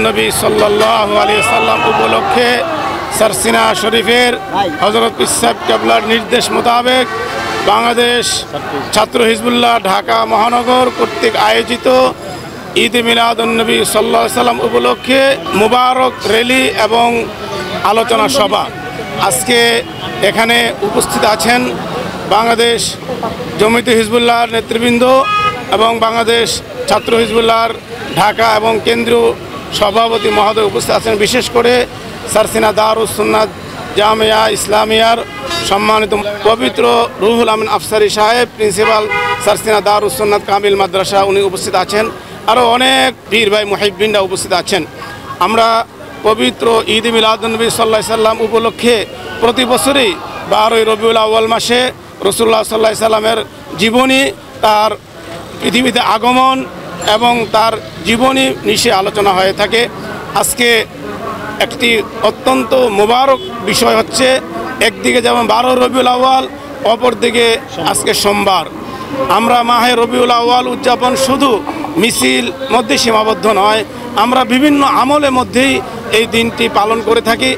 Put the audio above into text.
নবী সাল্লাল্লাহু আলাইহি সাল্লাম উপলক্ষে সারসিনা শরীফের হযরত পীর সাহেব কেবলার নির্দেশ মোতাবেক বাংলাদেশ ছাত্র হিজবুল্লাহ ঢাকা মহানগর কর্তৃক আয়োজিত ঈদ মিলাদুন্নবী সাল্লাল্লাহু আলাইহি সাল্লাম উপলক্ষে মুবারক র্যালি এবং আলোচনা সভা। আজকে এখানে উপস্থিত আছেন বাংলাদেশ জমিয়তে হিজবুল্লাহর নেতৃবৃন্দ এবং বাংলাদেশ ছাত্র হিজবুল্লাহর ঢাকা এবং কেন্দ্রীয় সভাপতি মহোদয় উপস্থিত আছেন। বিশেষ করে সারসিনা দারুস সুন্নাত জামিয়া ইসলামিয়ার সম্মানিত পবিত্র রুহুল আমিন আফসারি সাহেব, প্রিন্সিপাল সারসিনা দারুস সুন্নাত কামিল মাদ্রাসা, উনি উপস্থিত আছেন। আরও অনেক পীর ভাই মুহিব্বিনরা উপস্থিত আছেন। আমরা পবিত্র ঈদ মিলাদুন্নবী সাল্লাল্লাহু আলাইহি সাল্লাম উপলক্ষে প্রতি বছরই 12ই রবিউল আউয়াল মাসে রাসূলুল্লাহ সাল্লাল্লাহু আলাইহি সাল্লামের জীবনী, তার পৃথিবীতে আগমন এবং তার জীবনী নিয়ে আলোচনা হয়ে থাকে। আজকে একটি অত্যন্ত মোবারক বিষয় হচ্ছে, একদিকে যেমন 12 রবিউল আউয়াল, অপরদিকে আজকে সোমবার। আমরা মাহে রবিউল আউয়াল উদযাপন শুধু মিছিল মধ্যে সীমাবদ্ধ নয়, আমরা বিভিন্ন আমলের মধ্যেই এই দিনটি পালন করে থাকি।